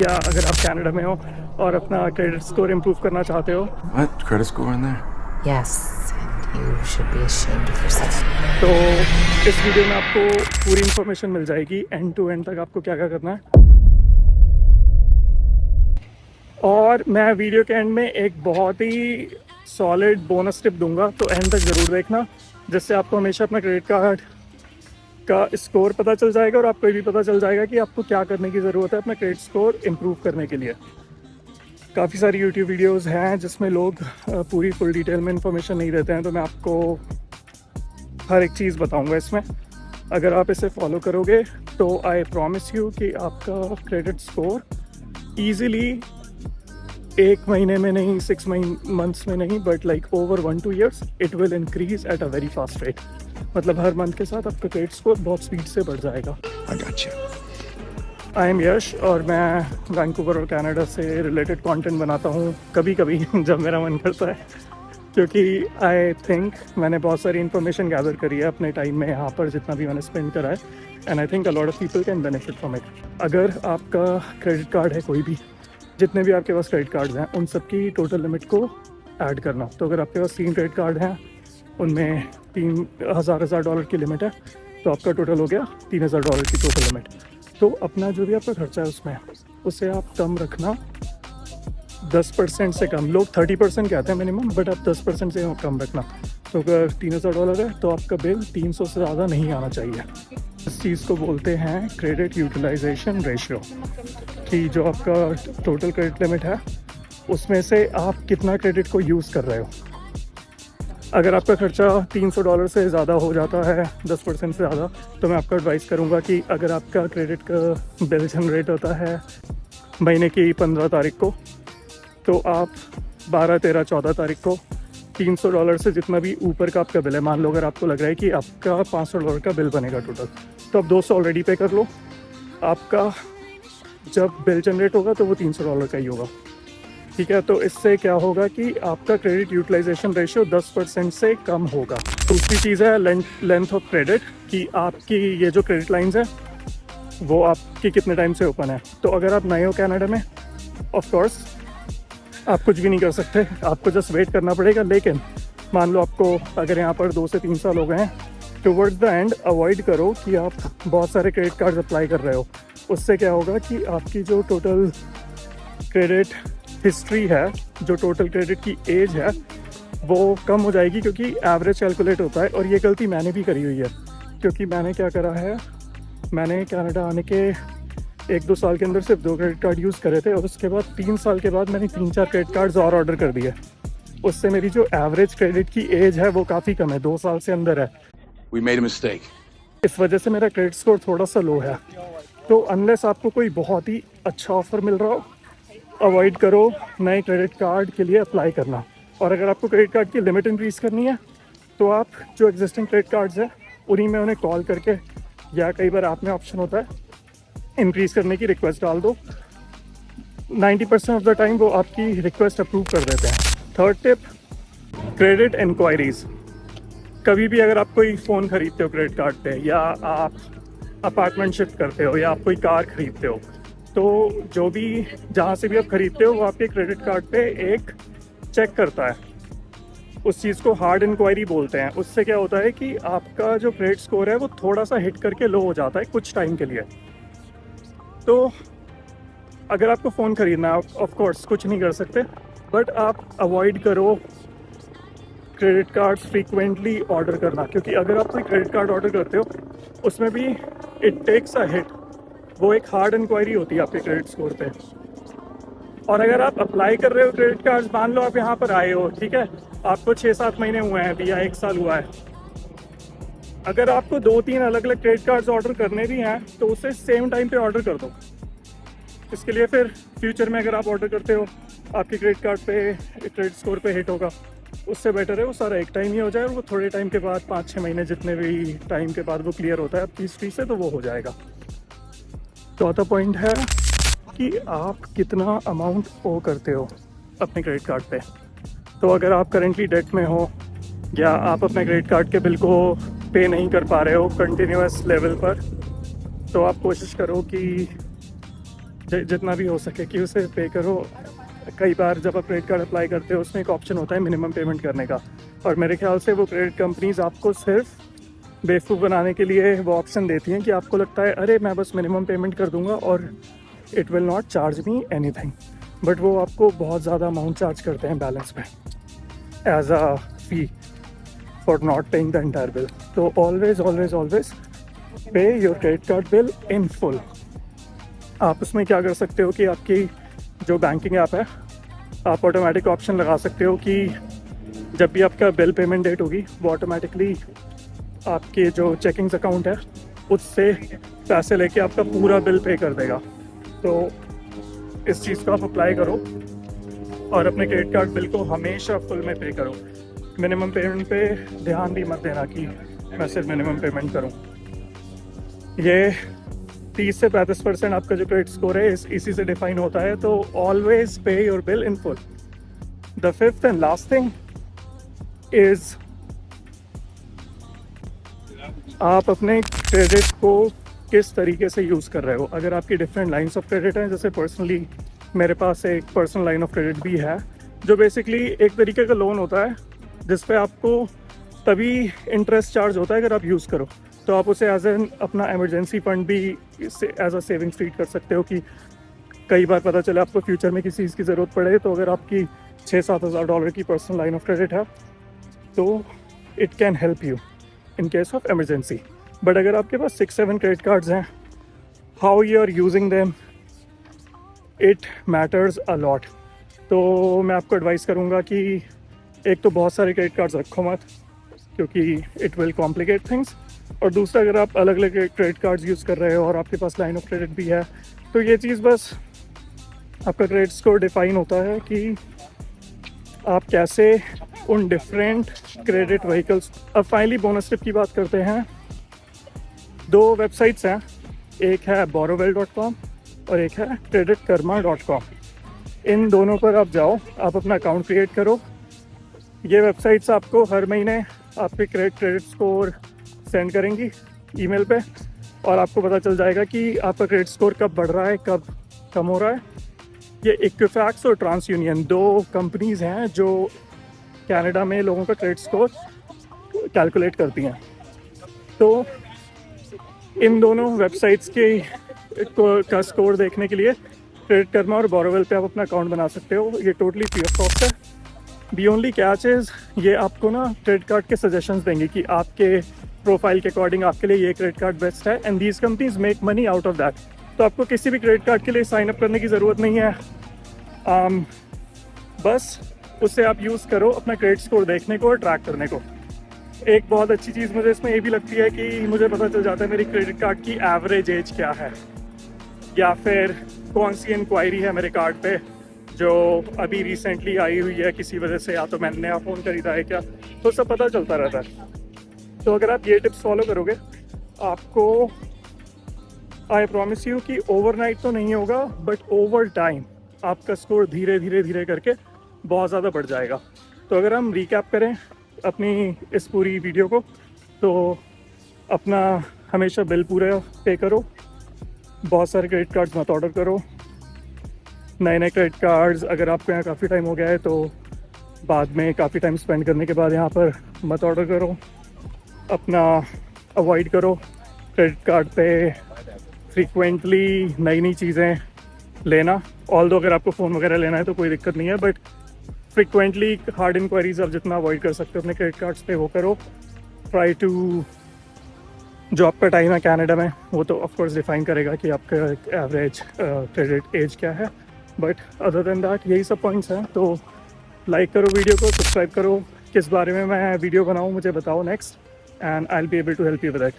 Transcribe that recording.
या अगर आप कनाडा में हो और अपना क्रेडिट स्कोर इम्प्रूव करना चाहते हो What? Credit score in there? Yes, and you should be ashamed of yourself. तो इस वीडियो में आपको पूरी इन्फॉर्मेशन मिल जाएगी एंड टू एंड तक आपको क्या क्या करना है। और मैं वीडियो के एंड में एक बहुत ही सॉलिड बोनस टिप दूंगा, तो एंड तक ज़रूर देखना, जिससे आपको हमेशा अपना क्रेडिट कार्ड का स्कोर पता चल जाएगा और आपको ये भी पता चल जाएगा कि आपको क्या करने की ज़रूरत है अपना क्रेडिट स्कोर इम्प्रूव करने के लिए। काफ़ी सारी यूट्यूब वीडियोस हैं जिसमें लोग पूरी फुल डिटेल में इंफॉर्मेशन नहीं देते हैं, तो मैं आपको हर एक चीज़ बताऊंगा इसमें। अगर आप इसे फॉलो करोगे तो आई प्रॉमिस यू कि आपका क्रेडिट स्कोर ईज़िली 1 महीने में नहीं, 6 मंथ्स में नहीं, but like over 1-2 years it will increase at a very fast rate. मतलब हर मंथ के साथ आपका क्रेडिट स्कोर बहुत स्पीड से बढ़ जाएगा। I got you. I am Yash और मैं वैंकूवर और कनाडा से रिलेटेड कंटेंट बनाता हूँ कभी कभी जब मेरा मन करता है, क्योंकि आई थिंक मैंने बहुत सारी इन्फॉर्मेशन गैदर करी है अपने टाइम में यहाँ पर जितना भी मैंने स्पेंड करा है, and I think a lot of people can benefit from it. अगर आपका क्रेडिट कार्ड है कोई भी, जितने भी आपके पास क्रेडिट कार्ड्स हैं उन सबकी टोटल लिमिट को ऐड करना। तो अगर आपके पास 3 क्रेडिट कार्ड हैं, उनमें $3,000 की लिमिट है, तो आपका टोटल हो गया $3,000 की टोटल लिमिट। तो अपना जो भी आपका खर्चा है उसमें उसे आप कम रखना 10% से कम। लोग 30% कहते हैं मिनिमम, बट आप 10% से कम रखना। तो अगर $3,000 है तो आपका बिल 300 से ज़्यादा नहीं आना चाहिए। इस चीज़ को बोलते हैं क्रेडिट यूटिलाइजेशन रेशियो, कि जो आपका टोटल क्रेडिट लिमिट है उसमें से आप कितना क्रेडिट को यूज़ कर रहे हो। अगर आपका खर्चा $300 से ज़्यादा हो जाता है 10% से ज़्यादा, तो मैं आपको एडवाइस करूँगा कि अगर आपका क्रेडिट का बिल जनरेट होता है महीने की 15 तारीख को, तो आप 12, 13, 14 तारीख को $300 से जितना भी ऊपर का आपका बिल है, मान लो अगर आपको लग रहा है कि आपका $500 का बिल बनेगा टोटल, तो आप 200 ऑलरेडी पे कर लो। आपका जब बिल जनरेट होगा तो वो $300 का ही होगा, ठीक है। तो इससे क्या होगा कि आपका क्रेडिट यूटिलाइजेशन रेशियो 10% से कम होगा। दूसरी चीज़ है लेंथ ऑफ क्रेडिट, कि आपकी ये जो क्रेडिट लाइंस है वो आपकी कितने टाइम से ओपन है। तो अगर आप नए हो कनाडा में, ऑफ कोर्स आप कुछ भी नहीं कर सकते, आपको जस्ट वेट करना पड़ेगा। लेकिन मान लो आपको अगर यहाँ पर 2 से 3 साल हो गए हैं, टुवर्ड्स द एंड अवॉइड करो कि आप बहुत सारे क्रेडिट कार्ड अप्लाई कर रहे हो। उससे क्या होगा कि आपकी जो टोटल क्रेडिट हिस्ट्री है, जो टोटल क्रेडिट की एज है, वो कम हो जाएगी, क्योंकि एवरेज कैलकुलेट होता है। और ये गलती मैंने भी करी हुई है, क्योंकि मैंने क्या करा है, मैंने कनाडा आने के 1-2 साल के अंदर सिर्फ 2 क्रेडिट कार्ड यूज़ करे थे, और उसके बाद 3 साल के बाद मैंने 3-4 क्रेडिट कार्ड्स और ऑर्डर कर दिए। उससे मेरी जो एवरेज क्रेडिट की एज है वो काफ़ी कम है, 2 साल से अंदर है। We made a mistake. इस वजह से मेरा क्रेडिट स्कोर थोड़ा सा लो है। तो अनलेस आपको कोई बहुत ही अच्छा ऑफ़र मिल रहा हो, अवॉइड करो नए क्रेडिट कार्ड के लिए अप्लाई करना। और अगर आपको क्रेडिट कार्ड की लिमिट इंक्रीज़ करनी है, तो आप जो एग्जिस्टिंग क्रेडिट कार्ड्स हैं उन्हीं में उन्हें कॉल करके, या कई बार ऐप में ऑप्शन होता है इंक्रीज़ करने की, रिक्वेस्ट डाल दो। 90% ऑफ द टाइम वो आपकी रिक्वेस्ट अप्रूव कर देते हैं। Third tip, credit enquiries. कभी भी अगर आप कोई फ़ोन ख़रीदते हो क्रेडिट कार्ड पे, या आप अपार्टमेंट शिफ्ट करते हो, या आप कोई कार ख़रीदते हो, तो जो भी जहाँ से भी आप ख़रीदते हो वो आपके क्रेडिट कार्ड पे एक चेक करता है। उस चीज़ को हार्ड इंक्वायरी बोलते हैं। उससे क्या होता है कि आपका जो क्रेडिट स्कोर है वो थोड़ा सा हिट करके लो हो जाता है कुछ टाइम के लिए। तो अगर आपको फ़ोन ख़रीदना है, ऑफ कोर्स कुछ नहीं कर सकते, बट आप अवॉइड करो क्रेडिट कार्ड्स फ्रीक्वेंटली ऑर्डर करना, क्योंकि अगर आप कोई क्रेडिट कार्ड ऑर्डर करते हो उसमें भी इट टेक्स अ हिट। वो एक हार्ड इंक्वायरी होती है आपके क्रेडिट स्कोर पे। और अगर आप अप्लाई कर रहे हो क्रेडिट कार्ड्स, मान लो आप यहाँ पर आए हो, ठीक है, आपको 6-7 महीने हुए हैं अभी, या 1 साल हुआ है, अगर आपको 2-3 अलग अलग क्रेडिट कार्ड्स ऑर्डर करने भी हैं तो उसे सेम टाइम पे ऑर्डर कर दो। इसके लिए फिर फ्यूचर में अगर आप ऑर्डर करते हो, आपके क्रेडिट कार्ड पे क्रेडिट स्कोर पे हिट होगा। उससे बेटर है वो सारा एक टाइम ही हो जाए, और वो थोड़े टाइम के बाद 5-6 महीने जितने भी टाइम के बाद वो क्लियर होता है आपकी हिस्ट्री से, तो वो हो जाएगा। चौथा पॉइंट है कि आप कितना अमाउंट ओ करते हो अपने क्रेडिट कार्ड पे। तो अगर आप करेंटली डेट में हो, या आप अपने क्रेडिट कार्ड के बिल को पे नहीं कर पा रहे हो कंटिन्यूस लेवल पर, तो आप कोशिश करो कि जितना भी हो सके कि उसे पे करो। कई बार जब आप क्रेडिट कार्ड अप्लाई करते हो उसमें एक ऑप्शन होता है मिनिमम पेमेंट करने का, और मेरे ख्याल से वो क्रेडिट कंपनीज आपको सिर्फ बेवकूफ़ बनाने के लिए वो ऑप्शन देती हैं कि आपको लगता है अरे मैं बस मिनिमम पेमेंट कर दूंगा और it will not charge me anything, but वो आपको बहुत ज़्यादा अमाउंट चार्ज करते हैं बैलेंस में as a fee for not paying the entire bill. तो always always always pay your credit card bill in full. आप उसमें क्या कर सकते हो कि आपकी जो बैंकिंग ऐप है आप ऑटोमेटिक ऑप्शन लगा सकते हो कि जब भी आपका बिल पेमेंट डेट होगी वो ऑटोमेटिकली आपके जो चेकिंग्स अकाउंट है उससे पैसे लेके आपका पूरा बिल पे कर देगा। तो इस चीज़ को आप अप्लाई करो और अपने क्रेडिट कार्ड बिल को हमेशा फुल में पे करो। मिनिमम पेमेंट पे ध्यान भी मत देना कि मैं सिर्फ मिनिमम पेमेंट करूं। ये 30 से 35% आपका जो क्रेडिट स्कोर है इसी से डिफाइन होता है। तो always pay your bill in full. The fifth and last thing is आप अपने क्रेडिट को किस तरीके से यूज़ कर रहे हो। अगर आपकी डिफरेंट लाइन्स ऑफ क्रेडिट हैं, जैसे पर्सनली मेरे पास एक पर्सनल लाइन ऑफ क्रेडिट भी है जो बेसिकली एक तरीके का लोन होता है जिस पे आपको तभी इंटरेस्ट चार्ज होता है अगर आप यूज़ करो। तो आप उसे एज एन अपना एमरजेंसी फंड भी एज अ सेविंग्स ट्रीट कर सकते हो कि कई बार पता चले आपको फ्यूचर में किसी चीज़ की ज़रूरत पड़े। तो अगर आपकी $6,000-7,000 की पर्सनल लाइन ऑफ क्रेडिट है तो it can help you in case of emergency. But अगर आपके पास 6-7 क्रेडिट कार्ड्स हैं, how you are using them it matters a lot. तो मैं आपको एडवाइस करूँगा कि एक तो बहुत सारे क्रेडिट कार्ड्स रखो मत क्योंकि इट विल कॉम्प्लिकेट थिंग्स, और दूसरा अगर आप अलग अलग क्रेडिट कार्ड्स यूज़ कर रहे हो और आपके पास लाइन ऑफ क्रेडिट भी है तो ये चीज़ बस आपका क्रेडिट स्कोर डिफाइन होता है कि आप कैसे उन डिफरेंट क्रेडिट व्हीकल्स। अब फाइनली बोनस टिप की बात करते हैं। 2 वेबसाइट्स हैं, एक है borrowwell.com और एक है creditkarma.com। इन दोनों पर आप जाओ, आप अपना अकाउंट क्रिएट करो। ये वेबसाइट्स आपको हर महीने आपके क्रेडिट स्कोर सेंड करेंगी ईमेल पे, और आपको पता चल जाएगा कि आपका क्रेडिट स्कोर कब बढ़ रहा है कब कम हो रहा है। ये इक्विफैक्स और ट्रांस यूनियन 2 कंपनीज़ हैं जो कनाडा में लोगों का क्रेडिट स्कोर कैलकुलेट करती हैं। तो इन दोनों वेबसाइट्स का स्कोर देखने के लिए क्रेडिट कर्मा और बोरोवेल पे आप अपना अकाउंट बना सकते हो। ये टोटली फ्री ऑफ कॉस्ट है। दी ओनली कैच इज़ ये आपको ना क्रेडिट कार्ड के सजेशंस देंगे कि आपके प्रोफाइल के अकॉर्डिंग आपके लिए ये क्रेडिट कार्ड बेस्ट है, and these companies make money out of that. तो आपको किसी भी क्रेडिट कार्ड के लिए साइन अप करने की ज़रूरत नहीं है। बस उससे आप यूज़ करो अपना क्रेडिट स्कोर देखने को और ट्रैक करने को। एक बहुत अच्छी चीज़ मुझे इसमें ये भी लगती है कि मुझे पता चल जाता है मेरी क्रेडिट कार्ड की एवरेज एज क्या है, या फिर कौन सी इंक्वायरी है मेरे कार्ड पे जो अभी रिसेंटली आई हुई है किसी वजह से, या तो मैंने नया फ़ोन खरीदा है क्या, तो सब पता चलता रहता है। तो अगर आप ये टिप्स फॉलो करोगे आपको आई प्रॉमिस यू कि ओवरनाइट तो नहीं होगा बट ओवर टाइम आपका स्कोर धीरे धीरे धीरे करके बहुत ज़्यादा बढ़ जाएगा। तो अगर हम रिकैप करें अपनी इस पूरी वीडियो को, तो अपना हमेशा बिल पूरा पे करो, बहुत सारे क्रेडिट कार्ड्स मत ऑर्डर करो, नए क्रेडिट कार्ड्स अगर आपको यहाँ काफ़ी टाइम हो गया है तो बाद में काफ़ी टाइम स्पेंड करने के बाद यहाँ पर मत ऑर्डर करो, अपना अवॉइड करो क्रेडिट कार्ड पे फ्रीक्वेंटली नई चीज़ें लेना। ऑल्दो अगर आपको फ़ोन वगैरह लेना है तो कोई दिक्कत नहीं है, बट फ्रीक्वेंटली हार्ड इंक्वायरीज आप जितना अवॉइड कर सकते हो अपने क्रेडिट कार्ड्स पे वो करो। ट्राई टू, जो आपका टाइम है कनाडा में वो तो ऑफकोर्स डिफाइन करेगा कि आपका एवरेज क्रेडिट एज क्या है, बट अदर देन दैट यही सब पॉइंट्स हैं। तो लाइक करो वीडियो को, सब्सक्राइब करो, किस बारे में मैं वीडियो बनाऊँ मुझे बताओ next, and I will be able to help you with that.